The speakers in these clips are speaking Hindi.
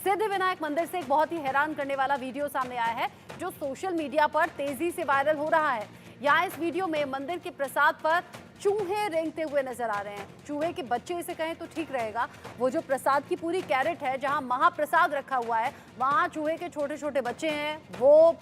सिद्धिविनायक मंदिर से एक बहुत ही हैरान करने वाला वीडियो सामने आया है जो सोशल मीडिया पर तेजी से वायरल हो रहा है। यहाँ इस वीडियो में मंदिर के प्रसाद पर चूहे रेंगते हुए नजर आ रहे हैं। चूहे के बच्चे इसे कहें तो ठीक रहेगा। वो जो प्रसाद की पूरी कैरेट है जहां महाप्रसाद रखा हुआ है वहां चूहे के छोटे छोटे बच्चे हैं, वो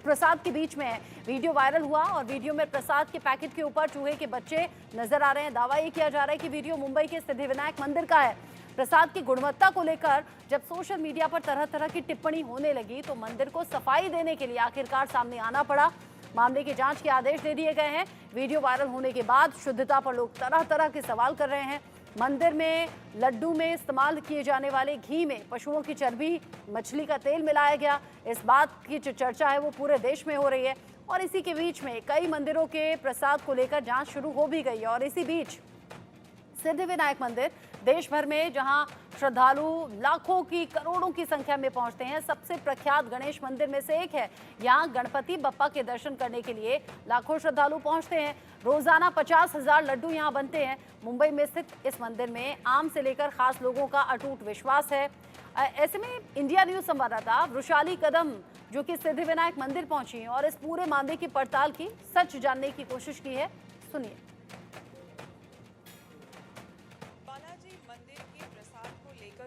प्रसाद के बीच में है। वीडियो वायरल हुआ और वीडियो में प्रसाद के पैकेट के ऊपर चूहे के बच्चे नजर आ रहे हैं। दावा ये किया जा रहा है कि वीडियो मुंबई के सिद्धिविनायक मंदिर का है। प्रसाद की गुणवत्ता को लेकर जब सोशल मीडिया पर तरह तरह की टिप्पणी होने लगी तो मंदिर को सफाई देने के लिए आखिरकार सामने आना पड़ा। मामले की जांच के आदेश दे दिए गए हैं। वीडियो वायरल होने के बाद शुद्धता पर लोग तरह तरह के सवाल कर रहे हैं। मंदिर में लड्डू में इस्तेमाल किए जाने वाले घी में पशुओं की चर्बी, मछली का तेल मिलाया गया। इस बात की जो चर्चा है वो पूरे देश में हो रही है और इसी के बीच में कई मंदिरों के प्रसाद को लेकर जांच शुरू हो भी गई है। और इसी बीच सिद्धिविनायक मंदिर देश भर में जहां श्रद्धालु लाखों की करोड़ों की संख्या में पहुंचते हैं, सबसे प्रख्यात गणेश मंदिर में से एक है। यहां गणपति बप्पा के दर्शन करने के लिए लाखों श्रद्धालु पहुंचते हैं। रोजाना 50,000 लड्डू यहां बनते हैं। मुंबई में स्थित इस मंदिर में आम से लेकर खास लोगों का अटूट विश्वास है। ऐसे में इंडिया न्यूज संवाददाता वृषाली कदम जो कि सिद्धिविनायक मंदिर पहुंची और इस पूरे मामले की पड़ताल की, सच जानने की कोशिश की है। सुनिए।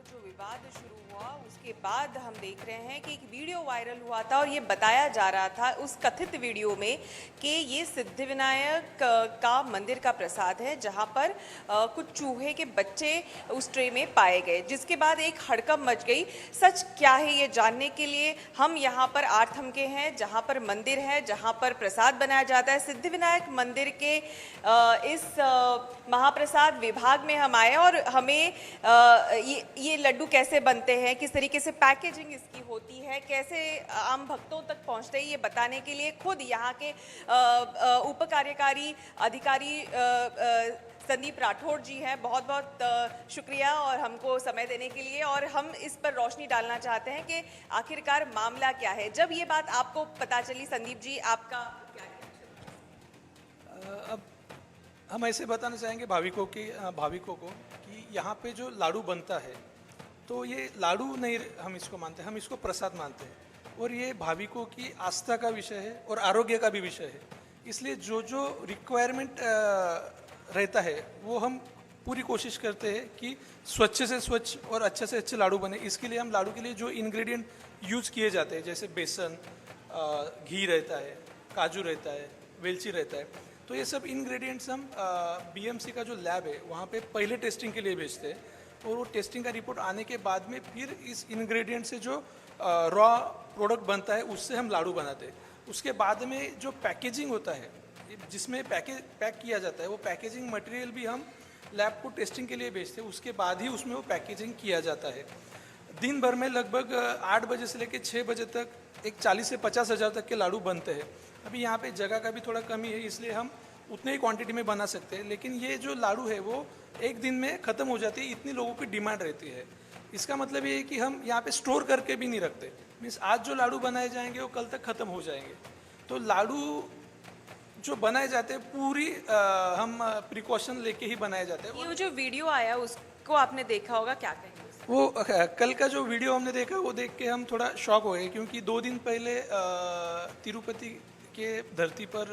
जो विवाद शुरू हुआ उसके बाद हम देख रहे हैं कि एक वीडियो वायरल हुआ था और ये बताया जा रहा था उस कथित वीडियो में कि ये सिद्धिविनायक का मंदिर का प्रसाद है जहां पर कुछ चूहे के बच्चे उस ट्रे में पाए गए, जिसके बाद एक हड़कंप मच गई। सच क्या है ये जानने के लिए हम यहाँ पर आठ थमके हैं जहाँ पर मंदिर है, जहाँ पर प्रसाद बनाया जाता है। सिद्धिविनायक मंदिर के इस महाप्रसाद विभाग में हम आए और हमें ये लड्डू कैसे बनते हैं, किस तरीके से पैकेजिंग इसकी होती है, कैसे आम भक्तों तक पहुंचते हैं, ये बताने के लिए खुद यहाँ के उप कार्यकारी अधिकारी संदीप राठौड़ जी हैं। बहुत बहुत शुक्रिया और हमको समय देने के लिए। और हम इस पर रोशनी डालना चाहते हैं कि आखिरकार मामला क्या है। जब ये बात आपको पता चली संदीप जी, आपका क्या है? अब हम ऐसे बताना चाहेंगे भाविकों को कि यहाँ पे जो लाडू बनता है तो ये लाडू नहीं हम इसको मानते, हम इसको प्रसाद मानते हैं और ये भाविकों की आस्था का विषय है और आरोग्य का भी विषय है। इसलिए जो जो रिक्वायरमेंट रहता है वो हम पूरी कोशिश करते हैं कि स्वच्छ से स्वच्छ और अच्छे से अच्छे लाडू बने। इसके लिए हम लाडू के लिए जो इंग्रेडिएंट यूज़ किए जाते हैं जैसे बेसन, घी रहता है, काजू रहता है, वेलची रहता है, तो ये सब इंग्रेडिएंट्स हम बीएमसी का जो लैब है वहाँ पे पहले टेस्टिंग के लिए भेजते हैं और वो टेस्टिंग का रिपोर्ट आने के बाद में फिर इस इंग्रेडिएंट से जो रॉ प्रोडक्ट बनता है उससे हम लाडू बनाते हैं। उसके बाद में जो पैकेजिंग होता है जिसमें पैक किया जाता है वो पैकेजिंग मटेरियल भी हम लैब को टेस्टिंग के लिए भेजते हैं। उसके बाद ही उसमें वो पैकेजिंग किया जाता है। दिन भर में लगभग 8 बजे से लेकर 6 बजे तक एक 40 से 50 हज़ार तक के लाडू बनते हैं। अभी यहाँ पे जगह का भी थोड़ा कमी है इसलिए हम उतने ही क्वांटिटी में बना सकते हैं, लेकिन ये जो लाडू है वो एक दिन में ख़त्म हो जाती है, इतनी लोगों की डिमांड रहती है। इसका मतलब ये है कि हम यहाँ पे स्टोर करके भी नहीं रखते। मीन्स आज जो लाडू बनाए जाएंगे वो कल तक ख़त्म हो जाएंगे। तो लाडू जो बनाए जाते हैं पूरी हम प्रिकॉशन लेके ही बनाए जाते हैं। ये जो वीडियो आया उसको आपने देखा होगा, क्या कहेंगे? वो कल का जो वीडियो हमने देखा वो देख के हम थोड़ा शॉक हो गए, क्योंकि 2 दिन पहले तिरुपति के धरती पर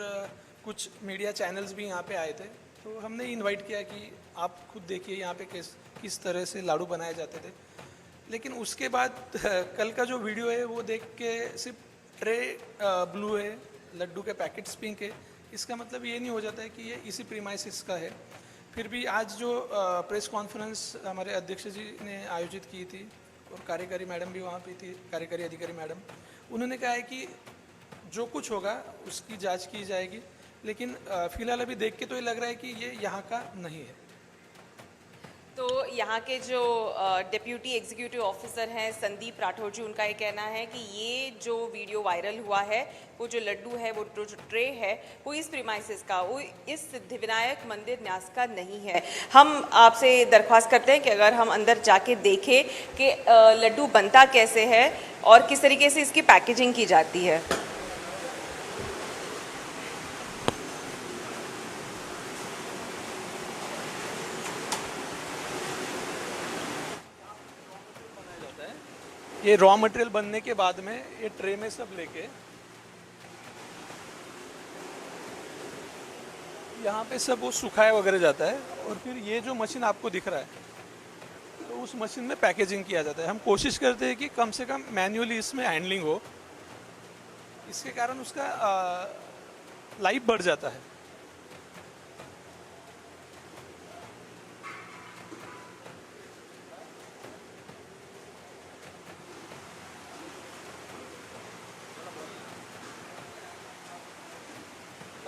कुछ मीडिया चैनल्स भी यहाँ पे आए थे, तो हमने इनवाइट किया कि आप खुद देखिए यहाँ पे किस तरह से लाडू बनाए जाते थे। लेकिन उसके बाद कल का जो वीडियो है वो देख के सिर्फ ट्रे ब्लू है, लड्डू के पैकेट्स पिंक है, इसका मतलब ये नहीं हो जाता है कि ये इसी प्रीमाइसिस का है। फिर भी आज जो प्रेस कॉन्फ्रेंस हमारे अध्यक्ष जी ने आयोजित की थी और कार्यकारी मैडम भी वहाँ पे थी, कार्यकारी अधिकारी मैडम, उन्होंने कहा है कि जो कुछ होगा उसकी जांच की जाएगी, लेकिन फिलहाल अभी देख के तो ये लग रहा है कि ये यहाँ का नहीं है। तो यहाँ के जो डिप्यूटी एग्जीक्यूटिव ऑफिसर हैं संदीप राठौर जी, उनका ये कहना है कि ये जो वीडियो वायरल हुआ है वो जो लड्डू है, वो जो ट्रे है, वो इस प्रीमाइसिस का, वो इस सिद्धिविनायक मंदिर न्यास का नहीं है। हम आपसे दरख्वास्त करते हैं कि अगर हम अंदर जाके देखें कि लड्डू बनता कैसे है और किस तरीके से इसकी पैकेजिंग की जाती है। ये रॉ मटेरियल बनने के बाद में ये ट्रे में सब लेके यहाँ पे सब वो सुखाया वगैरह जाता है और फिर ये जो मशीन आपको दिख रहा है तो उस मशीन में पैकेजिंग किया जाता है। हम कोशिश करते हैं कि कम से कम मैन्युअली इसमें हैंडलिंग हो, इसके कारण उसका लाइफ बढ़ जाता है।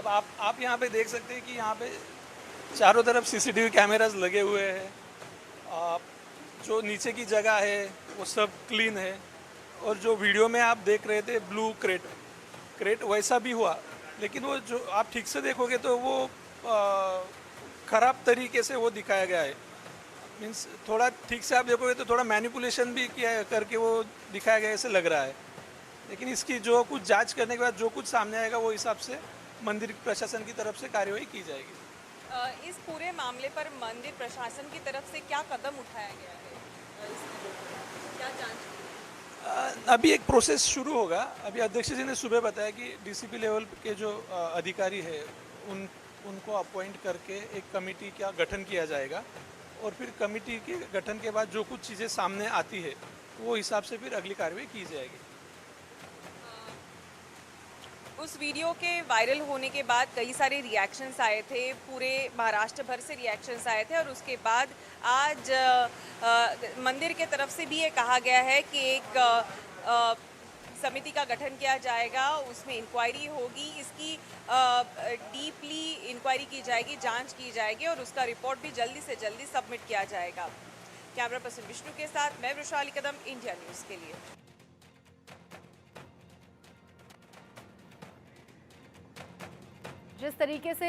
अब आप यहाँ पे देख सकते हैं कि यहाँ पे चारों तरफ सीसीटीवी कैमरास लगे हुए हैं। जो नीचे की जगह है वो सब क्लीन है और जो वीडियो में आप देख रहे थे ब्लू क्रेट वैसा भी हुआ, लेकिन वो जो आप ठीक से देखोगे तो वो ख़राब तरीके से वो दिखाया गया है। मीन्स थोड़ा ठीक से आप देखोगे तो थोड़ा मैनिपुलेशन भी किया करके वो दिखाया गया ऐसे लग रहा है। लेकिन इसकी जो कुछ जांच करने के बाद जो कुछ सामने आएगा वो हिसाब से मंदिर प्रशासन की तरफ से कार्यवाही की जाएगी। इस पूरे मामले पर मंदिर प्रशासन की तरफ से क्या कदम उठाया गया है? क्या जांच? अभी एक प्रोसेस शुरू होगा। अभी अध्यक्ष जी ने सुबह बताया कि डीसीपी लेवल के जो अधिकारी है उनको अपॉइंट करके एक कमेटी का गठन किया जाएगा और फिर कमेटी के गठन के बाद जो कुछ चीज़ें सामने आती है वो हिसाब से फिर अगली कार्रवाई की जाएगी। उस वीडियो के वायरल होने के बाद कई सारे रिएक्शंस आए थे, पूरे महाराष्ट्र भर से रिएक्शंस आए थे और उसके बाद आज मंदिर के तरफ से भी ये कहा गया है कि एक समिति का गठन किया जाएगा, उसमें इंक्वायरी होगी, इसकी डीपली इंक्वायरी की जाएगी, जांच की जाएगी और उसका रिपोर्ट भी जल्दी से जल्दी सबमिट किया जाएगा। कैमरा पर्सन विष्णु के साथ मैं वृषाली कदम, इंडिया न्यूज़ के लिए। जिस तरीके से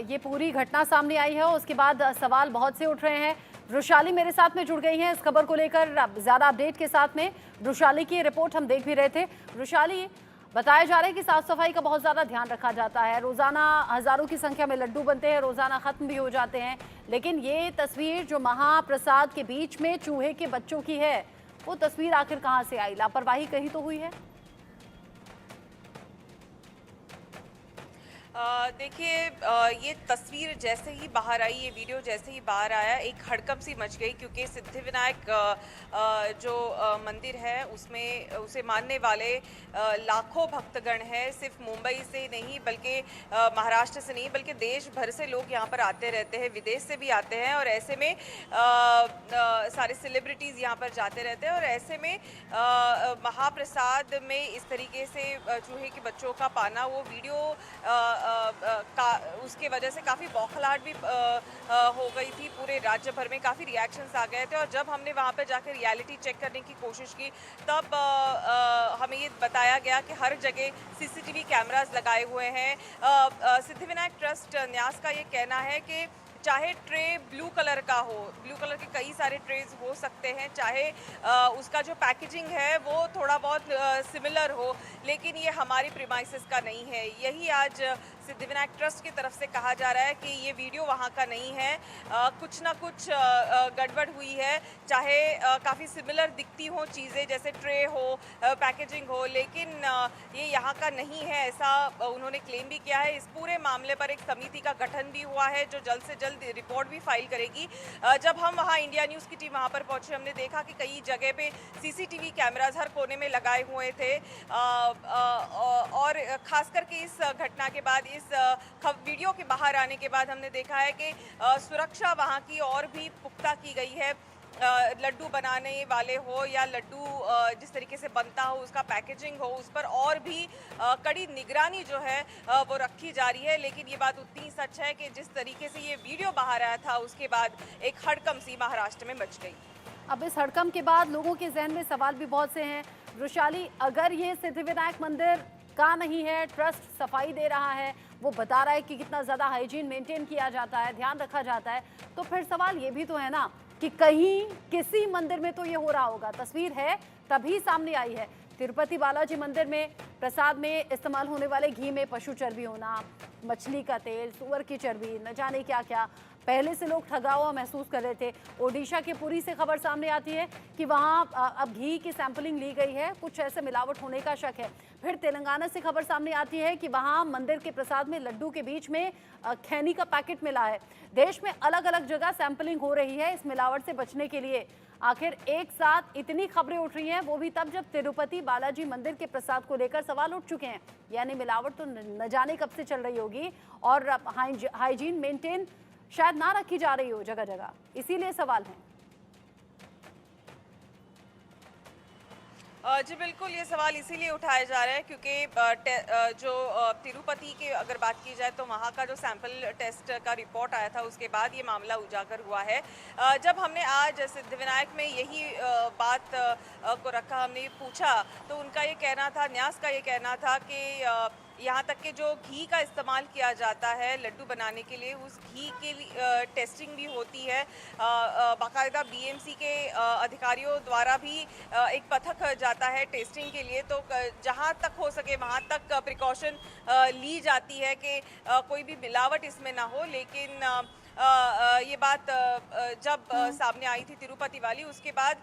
ये पूरी घटना सामने आई है उसके बाद सवाल बहुत से उठ रहे हैं। वृषाली मेरे साथ में जुड़ गई हैं इस खबर को लेकर ज़्यादा अपडेट के साथ में। वृषाली की रिपोर्ट हम देख भी रहे थे। वृषाली, बताया जा रहा है कि साफ सफाई का बहुत ज़्यादा ध्यान रखा जाता है, रोज़ाना हज़ारों की संख्या में लड्डू बनते हैं, रोज़ाना ख़त्म भी हो जाते हैं, लेकिन ये तस्वीर जो महाप्रसाद के बीच में चूहे के बच्चों की है वो तस्वीर आखिर कहाँ से आई? लापरवाही कहीं तो हुई है? देखिए, ये तस्वीर जैसे ही बाहर आई, ये वीडियो जैसे ही बाहर आया, एक हड़कंप सी मच गई क्योंकि सिद्धिविनायक जो मंदिर है उसमें उसे मानने वाले लाखों भक्तगण हैं। सिर्फ मुंबई से नहीं बल्कि महाराष्ट्र से नहीं बल्कि देश भर से लोग यहाँ पर आते रहते हैं, विदेश से भी आते हैं और ऐसे में सारे सेलिब्रिटीज़ यहाँ पर जाते रहते हैं और ऐसे में महाप्रसाद में इस तरीके से चूहे के बच्चों का पाना, वो वीडियो उसके वजह से काफ़ी बौखलाहट भी हो गई थी। पूरे राज्य भर में काफ़ी रिएक्शंस आ गए थे और जब हमने वहाँ पे जाकर रियलिटी चेक करने की कोशिश की तब हमें ये बताया गया कि हर जगह सीसीटीवी कैमरास लगाए हुए हैं। सिद्धिविनायक ट्रस्ट न्यास का ये कहना है कि चाहे ट्रे ब्लू कलर का हो, ब्लू कलर के कई सारे ट्रेज हो सकते हैं, चाहे उसका जो पैकेजिंग है वो थोड़ा बहुत सिमिलर हो, लेकिन ये हमारी प्रीमाइसेस का नहीं है। यही आज सिद्धिविनायक ट्रस्ट की तरफ से कहा जा रहा है कि ये वीडियो वहाँ का नहीं है, कुछ ना कुछ गड़बड़ हुई है, चाहे काफ़ी सिमिलर दिखती हो चीज़ें जैसे ट्रे हो, पैकेजिंग हो, लेकिन ये यहाँ का नहीं है, ऐसा उन्होंने क्लेम भी किया है। इस पूरे मामले पर एक समिति का गठन भी हुआ है जो जल्द से जल्द रिपोर्ट भी फाइल करेगी। जब हम वहाँ इंडिया न्यूज़ की टीम वहाँ पर पहुँचे, हमने देखा कि कई जगह पे सीसीटीवी कैमराज हर कोने में लगाए हुए थे और ख़ास करके इस घटना के बाद, इस वीडियो के बाहर आने के बाद हमने देखा है कि सुरक्षा वहाँ की और भी पुख्ता की गई है। लड्डू बनाने वाले हो या लड्डू जिस तरीके से बनता हो, उसका पैकेजिंग हो, उस पर और भी कड़ी निगरानी जो है वो रखी जा रही है। लेकिन ये बात उतनी सच है कि जिस तरीके से ये वीडियो बाहर आया था उसके बाद एक हड़कंप सी महाराष्ट्र में मच गई। अब इस हड़कंप के बाद लोगों के जहन में सवाल भी बहुत से हैं। वृषाली, अगर ये सिद्धिविनायक मंदिर का नहीं है, ट्रस्ट सफाई दे रहा है, वो बता रहा है कि कितना ज़्यादा हाइजीन मेंटेन किया जाता है, ध्यान रखा जाता है, तो फिर सवाल ये भी तो है ना कि कहीं किसी मंदिर में तो ये हो रहा होगा। तस्वीर है तभी सामने आई है। तिरुपति बालाजी मंदिर में प्रसाद में इस्तेमाल होने वाले घी में पशु चर्बी होना, मछली का तेल, सुअर की चर्बी, न जाने क्या क्या, पहले से लोग ठगा हुआ महसूस कर रहे थे। ओडिशा के पुरी से खबर सामने आती है कि वहां अब घी की सैंपलिंग ली गई है, कुछ ऐसे मिलावट होने का शक है। फिर तेलंगाना से खबर सामने आती है कि वहां मंदिर के प्रसाद में लड्डू के बीच में खैनी का पैकेट मिला है। देश में अलग अलग जगह सैंपलिंग हो रही है इस मिलावट से बचने के लिए। आखिर एक साथ इतनी खबरें उठ रही हैं, वो भी तब जब तिरुपति बालाजी मंदिर के प्रसाद को लेकर सवाल उठ चुके हैं। यानी मिलावट तो न जाने कब से चल रही होगी और हाइजीन मेंटेन शायद ना रखी जा रही हो जगह जगह, इसीलिए सवाल है। जी बिल्कुल, ये सवाल इसीलिए उठाया जा रहा है क्योंकि जो तिरुपति की अगर बात की जाए तो वहाँ का जो सैंपल टेस्ट का रिपोर्ट आया था उसके बाद ये मामला उजागर हुआ है। जब हमने आज सिद्धिविनायक में यही बात को रखा, हमने पूछा तो उनका ये कहना था, न्यास का ये कहना था कि यहाँ तक कि जो घी का इस्तेमाल किया जाता है लड्डू बनाने के लिए, उस घी के लिए टेस्टिंग भी होती है। बाकायदा बीएमसी के अधिकारियों द्वारा भी एक पथक जाता है टेस्टिंग के लिए। तो जहाँ तक हो सके वहाँ तक प्रिकॉशन ली जाती है कि कोई भी मिलावट इसमें ना हो। लेकिन ये बात जब सामने आई थी तिरुपति वाली, उसके बाद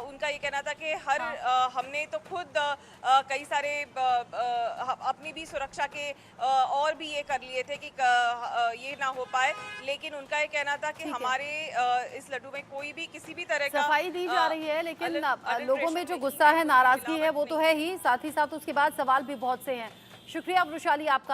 उनका ये कहना था कि हमने तो खुद कई सारे अपनी भी सुरक्षा के और भी ये कर लिए थे कि ये ना हो पाए। लेकिन उनका ये कहना था कि हमारे इस लड्डू में कोई भी किसी भी तरह का सफाई दी जा रही है, लेकिन लोगों में जो गुस्सा है, नाराजगी है, वो तो है ही, साथ ही साथ उसके बाद सवाल भी बहुत से हैं। शुक्रिया वृषाली आपका।